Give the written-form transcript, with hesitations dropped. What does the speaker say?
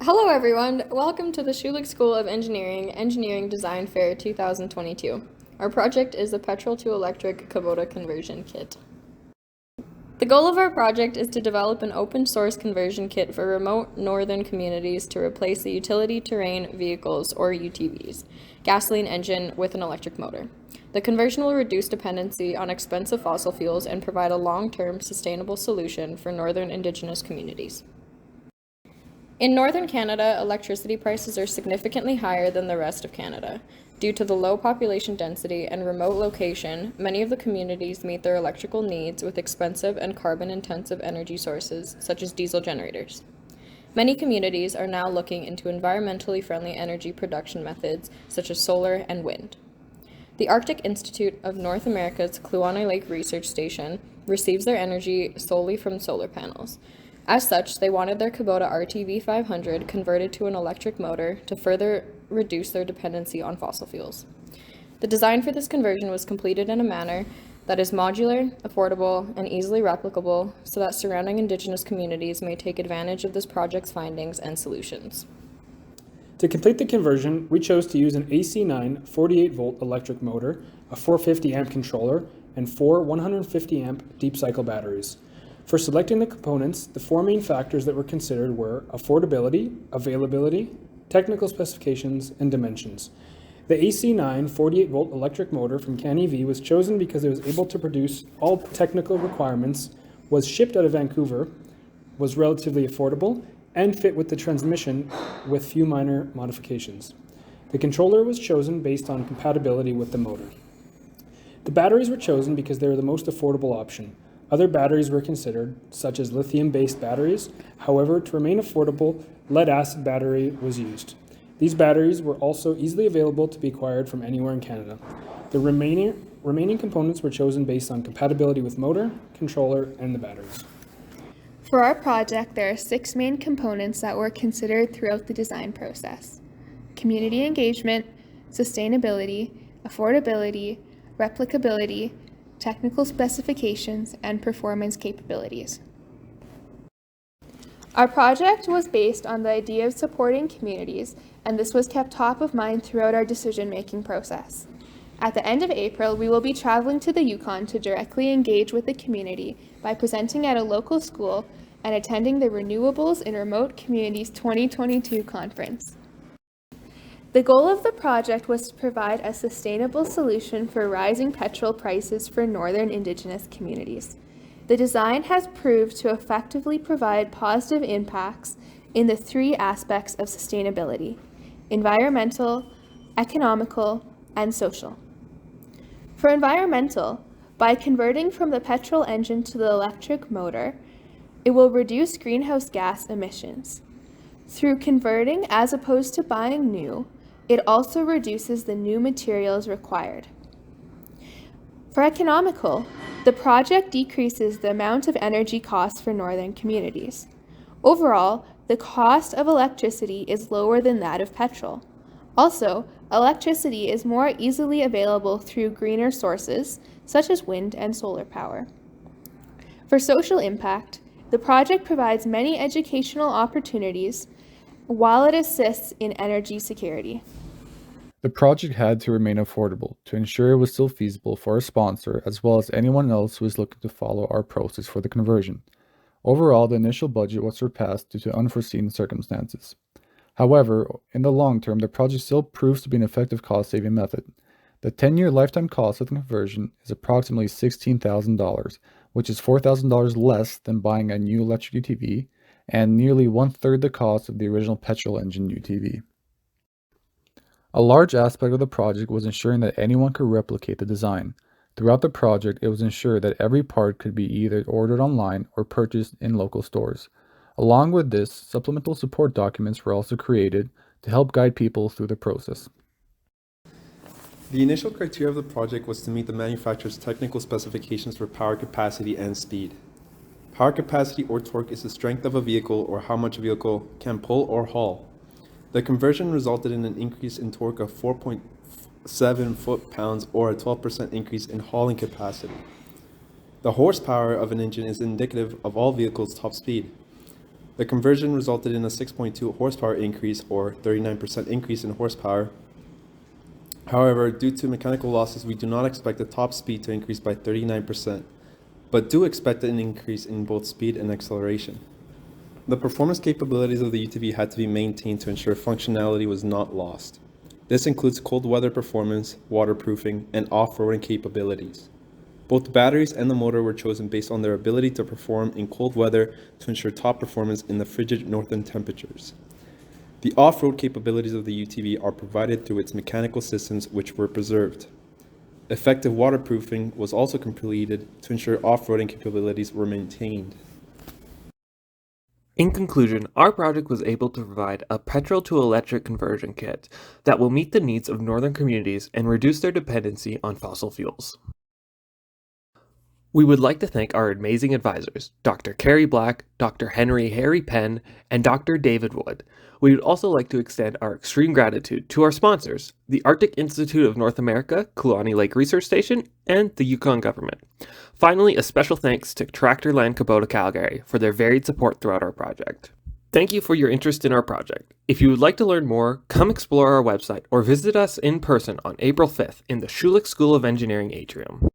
Hello everyone, welcome to the Schulich School of Engineering Design Fair 2022. Our project is the Petrol to Electric Kubota conversion kit. The goal of our project is to develop an open source conversion kit for remote northern communities to replace the utility terrain vehicles, or UTVs, gasoline engine with an electric motor. The conversion will reduce dependency on expensive fossil fuels and provide a long-term sustainable solution for Northern Indigenous communities. In northern Canada, electricity prices are significantly higher than the rest of Canada. Due to the low population density and remote location, many of the communities meet their electrical needs with expensive and carbon-intensive energy sources, such as diesel generators. Many communities are now looking into environmentally friendly energy production methods, such as solar and wind. The Arctic Institute of North America's Kluane Lake Research Station receives their energy solely from solar panels. As such, they wanted their Kubota RTV 500 converted to an electric motor to further reduce their dependency on fossil fuels. The design for this conversion was completed in a manner that is modular, affordable, and easily replicable so that surrounding Indigenous communities may take advantage of this project's findings and solutions. To complete the conversion, we chose to use an AC9 48-volt electric motor, a 450-amp controller, and 4 150-amp deep cycle batteries. For selecting the components, the four main factors that were considered were affordability, availability, technical specifications, and dimensions. The AC9 48-volt electric motor from CanEV was chosen because it was able to produce all technical requirements, was shipped out of Vancouver, was relatively affordable, and fit with the transmission with few minor modifications. The controller was chosen based on compatibility with the motor. The batteries were chosen because they were the most affordable option. Other batteries were considered, such as lithium-based batteries. However, to remain affordable, lead-acid battery was used. These batteries were also easily available to be acquired from anywhere in Canada. The remaining components were chosen based on compatibility with motor, controller, and the batteries. For our project, there are 6 main components that were considered throughout the design process: community engagement, sustainability, affordability, replicability, technical specifications, and performance capabilities. Our project was based on the idea of supporting communities, and this was kept top of mind throughout our decision-making process. At the end of April, we will be traveling to the Yukon to directly engage with the community by presenting at a local school and attending the Renewables in Remote Communities 2022 conference. The goal of the project was to provide a sustainable solution for rising petrol prices for Northern Indigenous communities. The design has proved to effectively provide positive impacts in the 3 aspects of sustainability: environmental, economical, and social. For environmental, by converting from the petrol engine to the electric motor, it will reduce greenhouse gas emissions. Through converting as opposed to buying new, it also reduces the new materials required. For economical, the project decreases the amount of energy costs for northern communities. Overall, the cost of electricity is lower than that of petrol. Also, electricity is more easily available through greener sources, such as wind and solar power. For social impact, the project provides many educational opportunities while it assists in energy security. The project had to remain affordable to ensure it was still feasible for our sponsor as well as anyone else who is looking to follow our process for the conversion. Overall, the initial budget was surpassed due to unforeseen circumstances. However, in the long term, the project still proves to be an effective cost-saving method. The 10-year lifetime cost of the conversion is approximately $16,000, which is $4,000 less than buying a new electric UTV and nearly 1/3 the cost of the original petrol engine UTV. A large aspect of the project was ensuring that anyone could replicate the design. Throughout the project, it was ensured that every part could be either ordered online or purchased in local stores. Along with this, supplemental support documents were also created to help guide people through the process. The initial criteria of the project was to meet the manufacturer's technical specifications for power capacity and speed. Power capacity or torque is the strength of a vehicle or how much a vehicle can pull or haul. The conversion resulted in an increase in torque of 4.7 foot-pounds or a 12% increase in hauling capacity. The horsepower of an engine is indicative of all vehicles' top speed. The conversion resulted in a 6.2 horsepower increase, or 39% increase in horsepower. However, due to mechanical losses, we do not expect the top speed to increase by 39%, but do expect an increase in both speed and acceleration. The performance capabilities of the UTV had to be maintained to ensure functionality was not lost. This includes cold weather performance, waterproofing, and off-roading capabilities. Both the batteries and the motor were chosen based on their ability to perform in cold weather to ensure top performance in the frigid northern temperatures. The off-road capabilities of the UTV are provided through its mechanical systems, which were preserved. Effective waterproofing was also completed to ensure off-roading capabilities were maintained. In conclusion, our project was able to provide a petrol to electric conversion kit that will meet the needs of northern communities and reduce their dependency on fossil fuels. We would like to thank our amazing advisors, Dr. Carrie Black, Dr. Harry Penn, and Dr. David Wood. We would also like to extend our extreme gratitude to our sponsors, the Arctic Institute of North America, Kluane Lake Research Station, and the Yukon government. Finally, a special thanks to Tractorland Kubota Calgary for their varied support throughout our project. Thank you for your interest in our project. If you would like to learn more, come explore our website or visit us in person on April 5th in the Schulich School of Engineering atrium.